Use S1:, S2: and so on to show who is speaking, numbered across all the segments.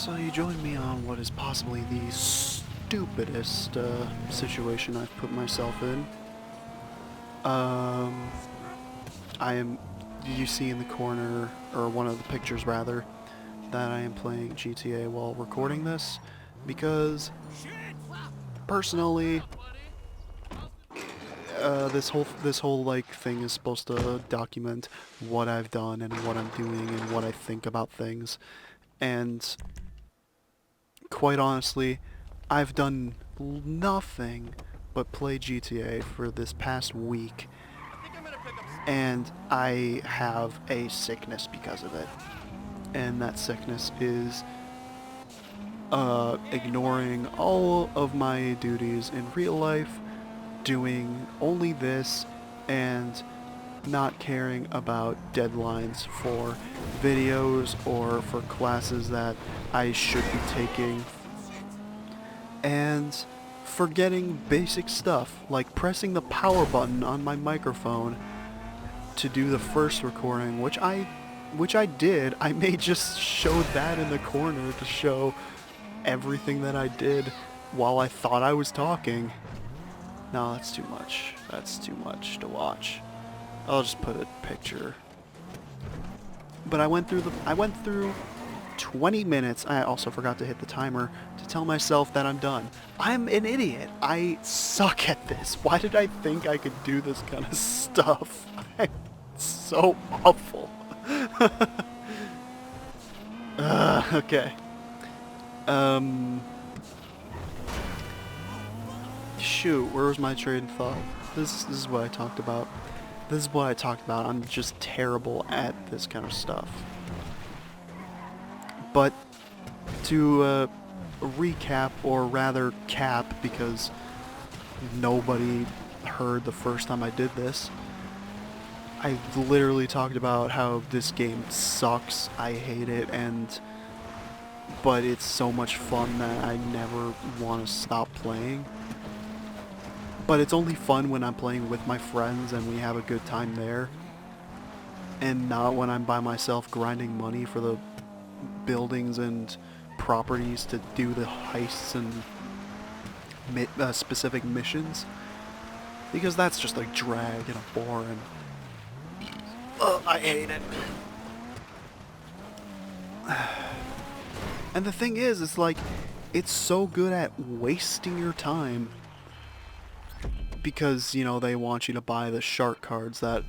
S1: So you joined me on what is possibly the stupidest situation I've put myself in. I am, you see in the corner, or one of the pictures rather, that I am playing GTA while recording this, because personally, this whole like thing is supposed to document what I've done and what I'm doing and what I think about things, and quite honestly, I've done nothing but play GTA for this past week, and I have a sickness because of it. And that sickness is ignoring all of my duties in real life, doing only this, and not caring about deadlines for videos or for classes that I should be taking, and forgetting basic stuff like pressing the power button on my microphone to do the first recording, which I did. I may just show that in the corner to show everything that I did while I thought I was talking. No, that's too much. That's too much to watch. I'll just put a picture. But I went through 20 minutes. I also forgot to hit the timer to tell myself that I'm done. I'm an idiot. I suck at this. Why did I think I could do this kind of stuff? I'm so awful. Okay. Shoot, where was my train of thought? This is what I talked about. This is what I talked about. I'm just terrible at this kind of stuff. But to recap, or rather cap, because nobody heard the first time I did this, I literally talked about how this game sucks, I hate it, but it's so much fun that I never want to stop playing. But it's only fun when I'm playing with my friends and we have a good time there, and not when I'm by myself grinding money for the buildings and properties to do the heists and specific missions, because that's just a drag and a bore, and I hate it. And the thing is, it's like, it's so good at wasting your time, because, you know, they want you to buy the shark cards that,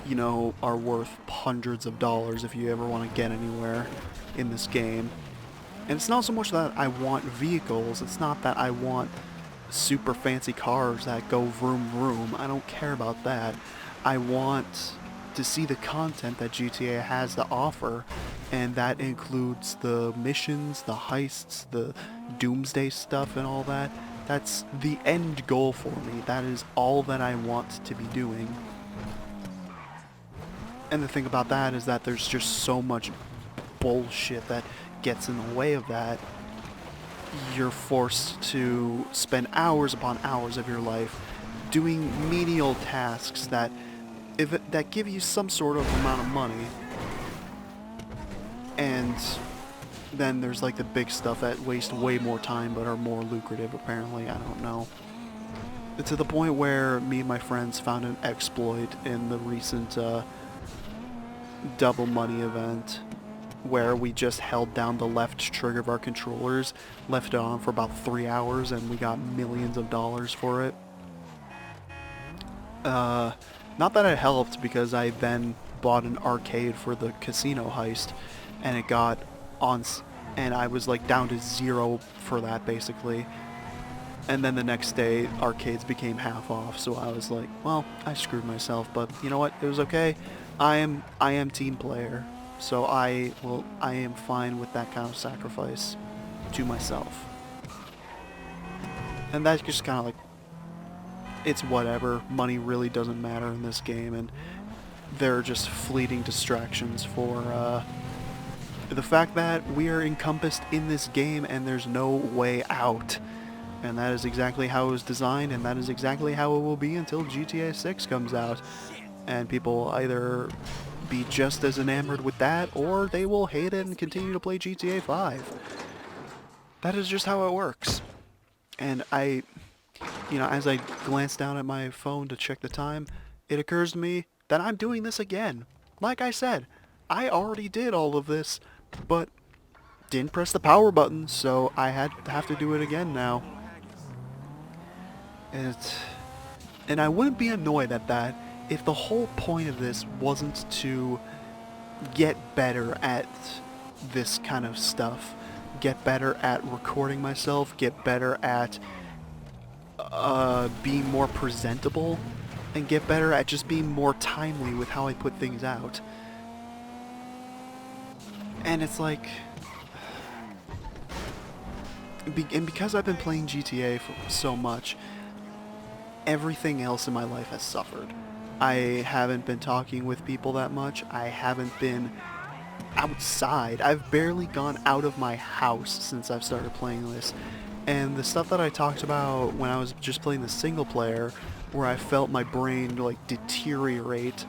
S1: you know, are worth hundreds of dollars if you ever want to get anywhere in this game. And it's not so much that I want vehicles, it's not that I want super fancy cars that go vroom vroom. I don't care about that. I want to see the content that GTA has to offer, and that includes the missions, the heists, the doomsday stuff and all that. That's the end goal for me. That is all that I want to be doing. And the thing about that is that there's just so much bullshit that gets in the way of that. You're forced to spend hours upon hours of your life doing menial tasks that give you some sort of amount of money. And then there's like the big stuff that waste way more time but are more lucrative, apparently. I don't know. To the point where me and my friends found an exploit in the recent double money event, where we just held down the left trigger of our controllers, left it on for about 3 hours, and we got millions of dollars for it. Not that it helped, because I then bought an arcade for the casino heist, and it got on, and I was like down to 0 for that basically. And then the next day, arcades became half off, so I was like, well, I screwed myself, but you know what? It was okay. I am team player, so I am fine with that kind of sacrifice to myself. And that's just kind of like, it's whatever. Money really doesn't matter in this game, and they're just fleeting distractions for the fact that we are encompassed in this game and there's no way out. And that is exactly how it was designed, and that is exactly how it will be until GTA 6 comes out. And people either be just as enamored with that, or they will hate it and continue to play GTA 5. That is just how it works. And as I glance down at my phone to check the time, it occurs to me that I'm doing this again. Like I said, I already did all of this, but didn't press the power button, so I have to do it again now. And I wouldn't be annoyed at that if the whole point of this wasn't to get better at this kind of stuff, get better at recording myself, get better at being more presentable, and get better at just being more timely with how I put things out. And it's like... And because I've been playing GTA for so much, everything else in my life has suffered. I haven't been talking with people that much. I haven't been outside. I've barely gone out of my house since I've started playing this. And the stuff that I talked about when I was just playing the single player, where I felt my brain like deteriorate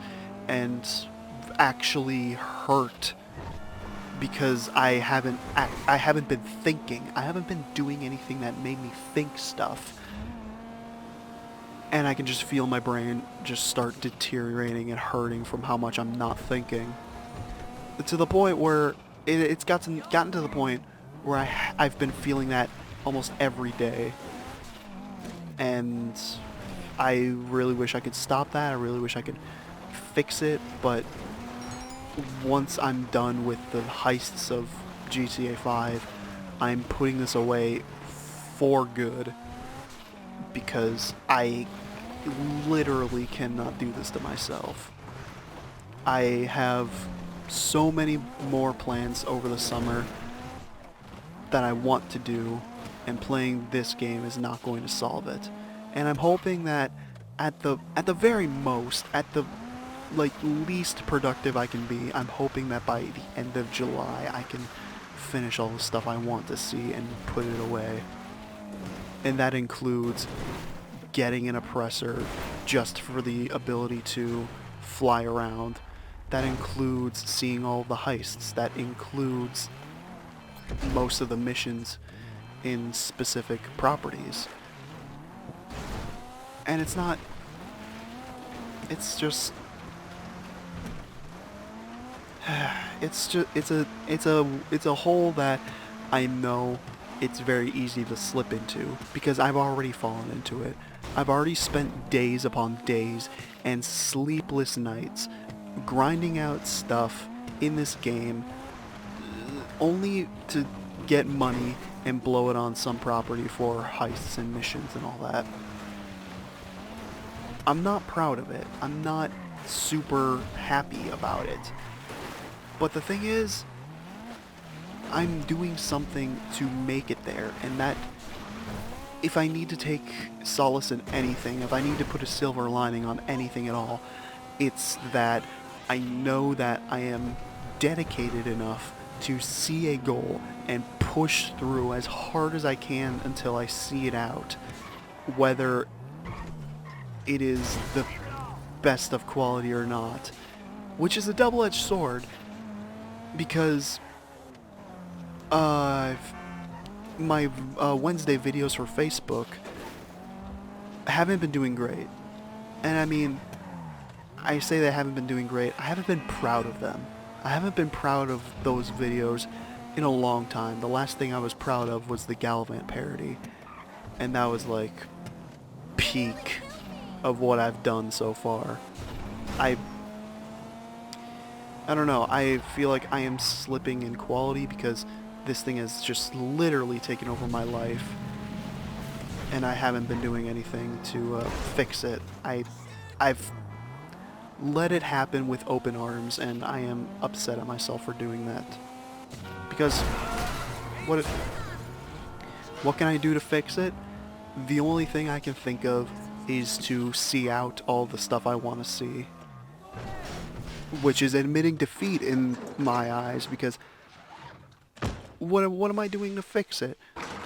S1: and actually hurt because I haven't been thinking. I haven't been doing anything that made me think stuff. And I can just feel my brain just start deteriorating and hurting from how much I'm not thinking. To the point where it's gotten to the point where I've been feeling that almost every day. And I really wish I could stop that. I really wish I could fix it, but once I'm done with the heists of GTA 5, I'm putting this away for good, because I literally cannot do this to myself. I have so many more plans over the summer that I want to do, and playing this game is not going to solve it. And I'm hoping that at the very most, at the least productive I can be, I'm hoping that by the end of July I can finish all the stuff I want to see and put it away. And that includes getting an oppressor just for the ability to fly around. That includes seeing all the heists. That includes most of the missions in specific properties. And it's a hole that I know it's very easy to slip into, because I've already fallen into it. I've already spent days upon days and sleepless nights grinding out stuff in this game only to get money and blow it on some property for heists and missions and all that. I'm not proud of it. I'm not super happy about it. But the thing is, I'm doing something to make it there, and that if I need to take solace in anything, if I need to put a silver lining on anything at all, it's that I know that I am dedicated enough to see a goal and push through as hard as I can until I see it out, whether it is the best of quality or not, which is a double-edged sword, because my Wednesday videos for Facebook haven't been doing great. And I mean, I say they haven't been doing great. I haven't been proud of them. I haven't been proud of those videos in a long time. The last thing I was proud of was the Gallivant parody. And that was like peak of what I've done so far. I don't know. I feel like I am slipping in quality because this thing has just literally taken over my life, and I haven't been doing anything to fix it. I've let it happen with open arms, and I am upset at myself for doing that. Because what can I do to fix it? The only thing I can think of is to see out all the stuff I want to see, which is admitting defeat in my eyes, because what am I doing to fix it?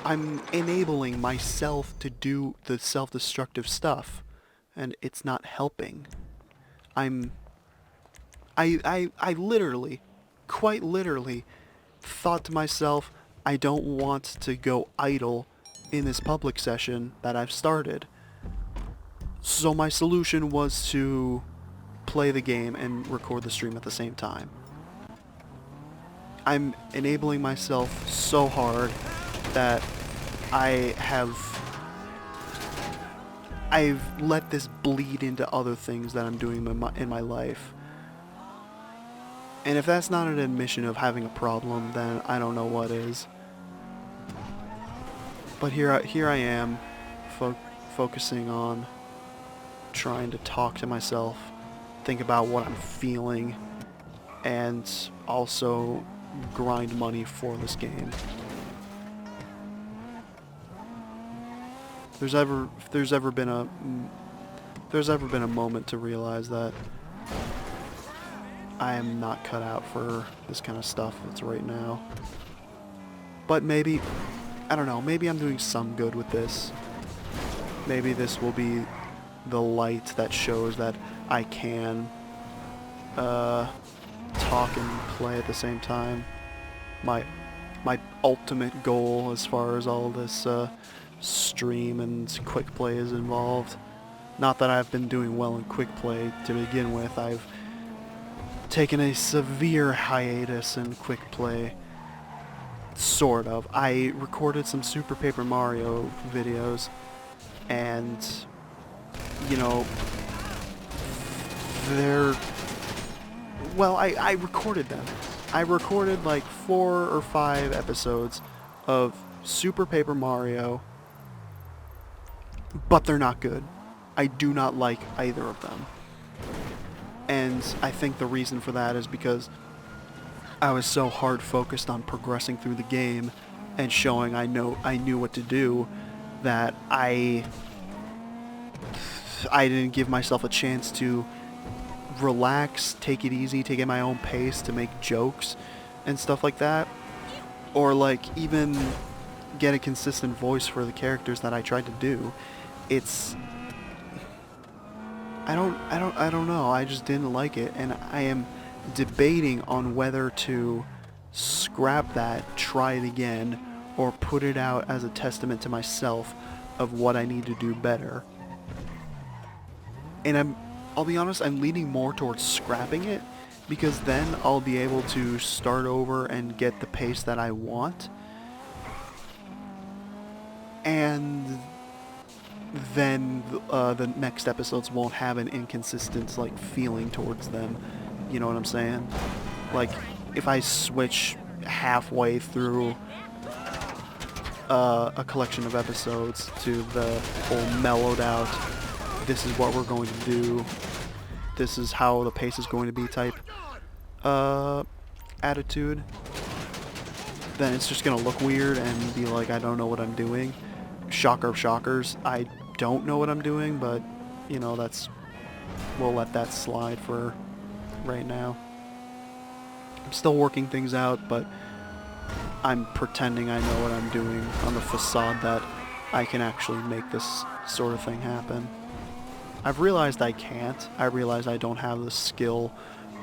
S1: I'm enabling myself to do the self-destructive stuff, and it's not helping. I'm I literally, quite literally, thought to myself, I don't want to go idle in this public session that I've started. So my solution was to play the game and record the stream at the same time. I'm enabling myself so hard that I've let this bleed into other things that I'm doing in my life. And if that's not an admission of having a problem, then I don't know what is. But here I am, focusing on trying to talk to myself, think about what I'm feeling, and also grind money for this game. If there's ever been a moment to realize that I am not cut out for this kind of stuff, it's right now. But maybe, I don't know, maybe I'm doing some good with this. Maybe this will be the light that shows that I can talk and play at the same time. My ultimate goal as far as all this stream and quick play is involved. Not that I've been doing well in quick play to begin with. I've taken a severe hiatus in quick play. Sort of. I recorded some Super Paper Mario videos, and you know, I recorded them. I recorded like 4 or 5 episodes of Super Paper Mario, but they're not good. I do not like either of them. And I think the reason for that is because I was so hard focused on progressing through the game and showing I knew what to do that I didn't give myself a chance to relax, take it easy, take it at my own pace, to make jokes and stuff like that, or like even get a consistent voice for the characters that I tried to do. I don't know. I just didn't like it, and I am debating on whether to scrap that, try it again, or put it out as a testament to myself of what I need to do better. And I'll be honest, I'm leaning more towards scrapping it, because then I'll be able to start over and get the pace that I want. And then the next episodes won't have an inconsistent like feeling towards them. You know what I'm saying? Like, if I switch halfway through a collection of episodes to the whole mellowed out, this is what we're going to do, this is how the pace is going to be type attitude, then it's just gonna look weird and be like, I don't know what I'm doing. Shocker of shockers, I don't know what I'm doing, but you know, we'll let that slide for right now. I'm still working things out, but I'm pretending I know what I'm doing on the facade that I can actually make this sort of thing happen. I've realized I can't. I realize I don't have the skill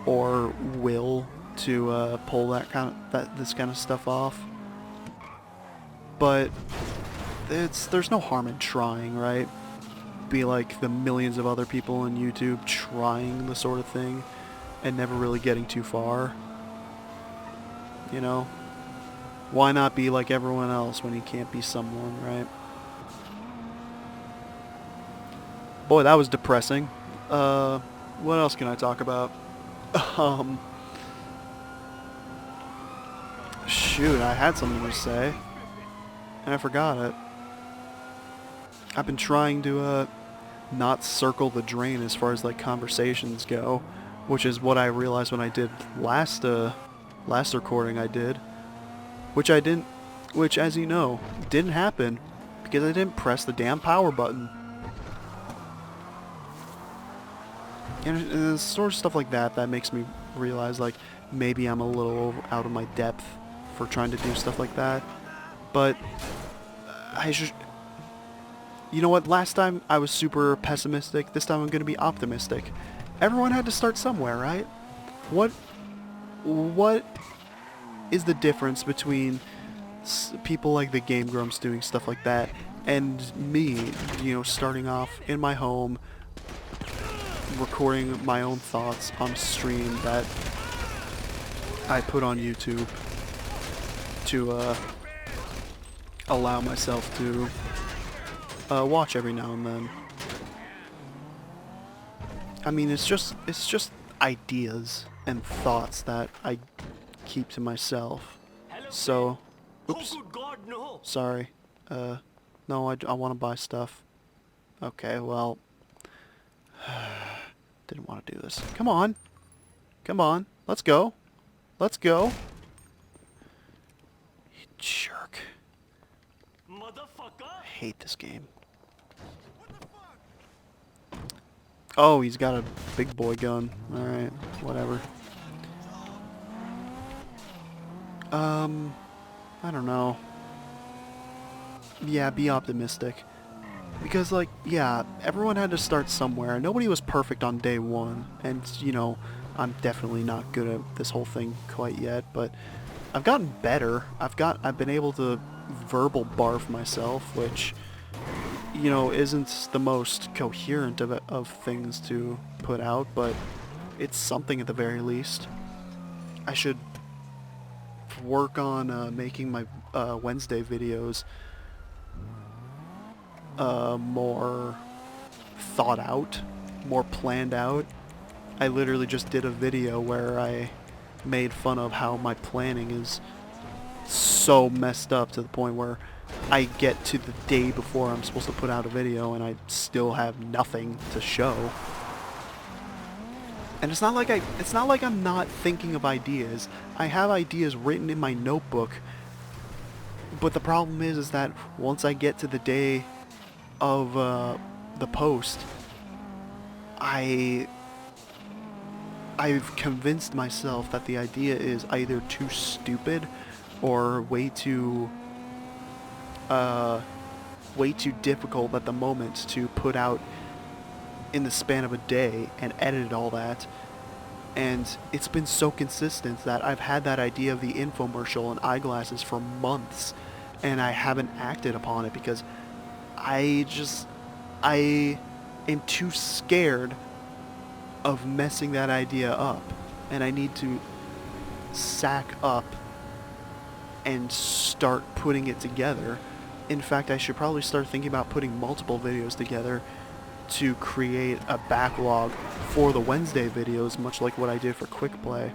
S1: or will to pull this kind of stuff off. But there's no harm in trying, right? Be like the millions of other people on YouTube trying the sort of thing and never really getting too far. You know? Why not be like everyone else when you can't be someone, right? Boy, that was depressing. What else can I talk about? Shoot, I had something to say, and I forgot it. I've been trying to not circle the drain as far as like conversations go, which is what I realized when I did last recording I did, which as you know, didn't happen because I didn't press the damn power button. And it's sort of stuff like that that makes me realize like maybe I'm a little out of my depth for trying to do stuff like that. But you know what, last time I was super pessimistic, this time I'm going to be optimistic. Everyone had to start somewhere, right? What what is the difference between people like the Game Grumps doing stuff like that and me, you know, starting off in my home, recording my own thoughts on stream that I put on YouTube to allow myself to watch every now and then. I mean, it's just ideas and thoughts that I keep to myself. So, oops, sorry. No, I want to buy stuff. Okay, well, didn't want to do this. Come on, come on, let's go, let's go. You jerk. I hate this game. Oh, he's got a big boy gun. Alright, whatever. I don't know. Yeah, be optimistic. Because, like, yeah, everyone had to start somewhere. Nobody was perfect on day one. And, you know, I'm definitely not good at this whole thing quite yet, but I've gotten better. I've been able to verbal barf myself, which, you know, isn't the most coherent of things to put out, but it's something at the very least. I should work on making my Wednesday videos more thought out, more planned out. I literally just did a video where I made fun of how my planning is so messed up to the point where I get to the day before I'm supposed to put out a video and I still have nothing to show. And it's not like I'm not thinking of ideas. I have ideas written in my notebook. But the problem is that once I get to the day of the post, I've convinced myself that the idea is either too stupid or way too difficult at the moment to put out in the span of a day and edit all that. And it's been so consistent that I've had that idea of the infomercial and eyeglasses for months, and I haven't acted upon it because I am too scared of messing that idea up, and I need to sack up and start putting it together. In fact, I should probably start thinking about putting multiple videos together to create a backlog for the Wednesday videos, much like what I did for Quick Play.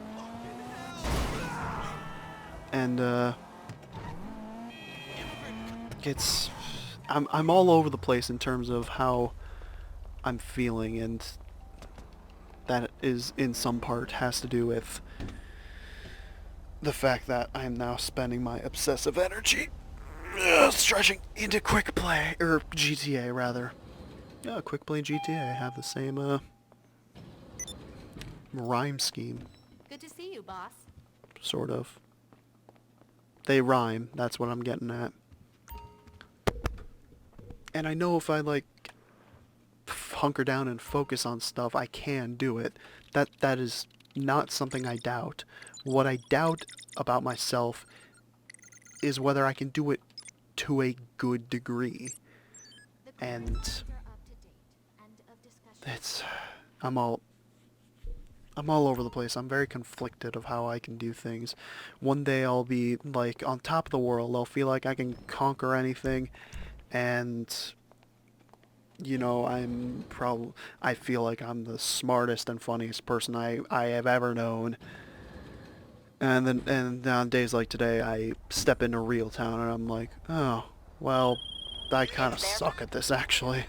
S1: And I'm all over the place in terms of how I'm feeling, and that is in some part has to do with the fact that I'm now spending my obsessive energy stretching into Quick Play, or GTA rather. Yeah, Quick Play and GTA have the same rhyme scheme.
S2: Good to see you, boss.
S1: Sort of. They rhyme, that's what I'm getting at. And I know if I, like, hunker down and focus on stuff, I can do it. That is not something I doubt. What I doubt about myself is whether I can do it to a good degree. And I'm all over the place. I'm very conflicted of how I can do things. One day I'll be like on top of the world. I'll feel like I can conquer anything, and you know, I feel like I'm the smartest and funniest person I have ever known. And on days like today, I step into real town and I'm like, oh, well, I kind of suck at this actually.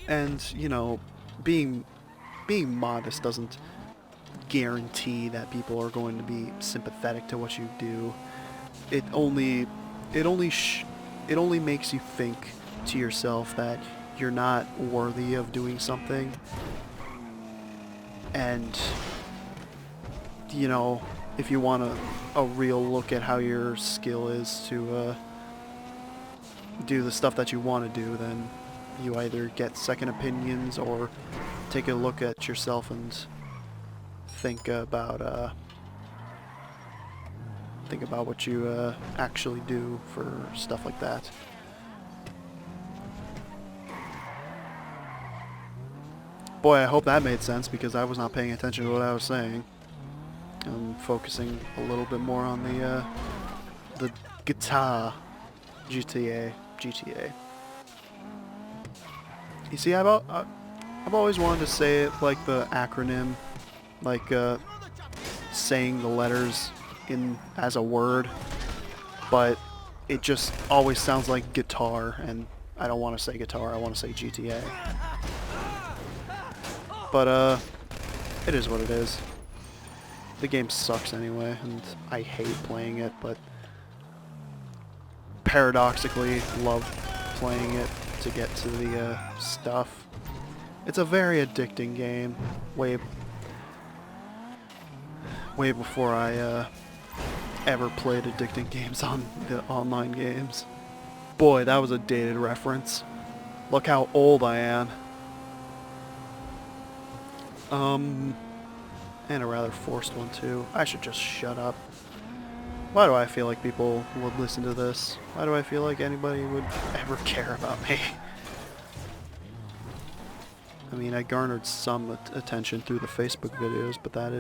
S1: And, you know, being modest doesn't guarantee that people are going to be sympathetic to what you do. It only makes you think to yourself that you're not worthy of doing something. And, you know, if you want a real look at how your skill is to do the stuff that you want to do, then you either get second opinions or take a look at yourself and think about what you actually do for stuff like that. Boy, I hope that made sense, because I was not paying attention to what I was saying. I'm focusing a little bit more on the guitar. GTA. You see, I've always wanted to say it like the acronym, like saying the letters as a word, but it just always sounds like guitar, and I don't want to say guitar, I want to say GTA. But it is what it is. The game sucks anyway, and I hate playing it, but paradoxically love playing it to get to the stuff. It's a very addicting game, way before I ever played addicting games on the online games. Boy, that was a dated reference. Look how old I am. And a rather forced one too. I should just shut up. Why do I feel like people would listen to this? Why do I feel like anybody would ever care about me? I mean, I garnered some attention through the Facebook videos, but that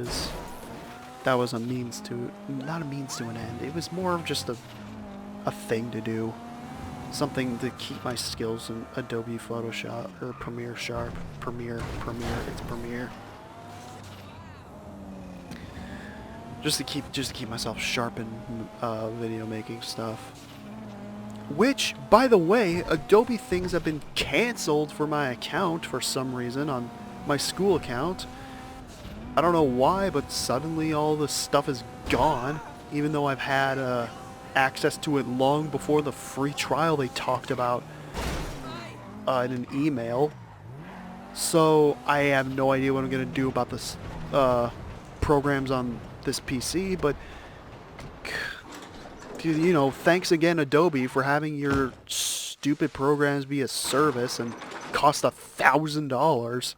S1: was a means to, not a means to an end. It was more of just a thing to do. Something to keep my skills in Adobe Photoshop, or Premiere Sharp. Premiere, it's Premiere. Just to keep myself sharp in video making stuff. Which, by the way, Adobe things have been cancelled for my account for some reason, on my school account. I don't know why, but suddenly all the stuff is gone, even though I've had access to it long before the free trial they talked about in an email. So I have no idea what I'm going to do about this programs on this PC, but you know, thanks again Adobe for having your stupid programs be a service and cost $1,000.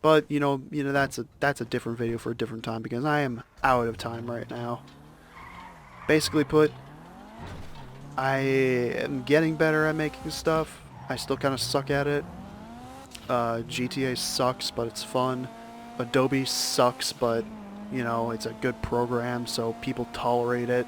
S1: But you know that's a different video for a different time, because I am out of time right now. Basically put, I am getting better at making stuff. I still kind of suck at it. GTA sucks, but it's fun. Adobe sucks, but you know, it's a good program, so people tolerate it.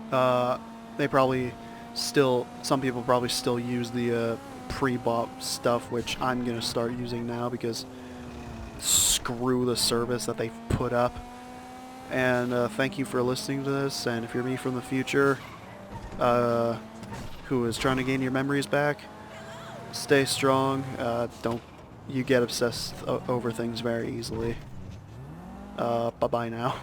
S1: They probably still, some people probably still use the pre-bought stuff, which I'm gonna start using now, because screw the service that they've put up. And thank you for listening to this, and if you're me from the future, who is trying to gain your memories back, stay strong. Don't you get obsessed over things very easily. Bye-bye now.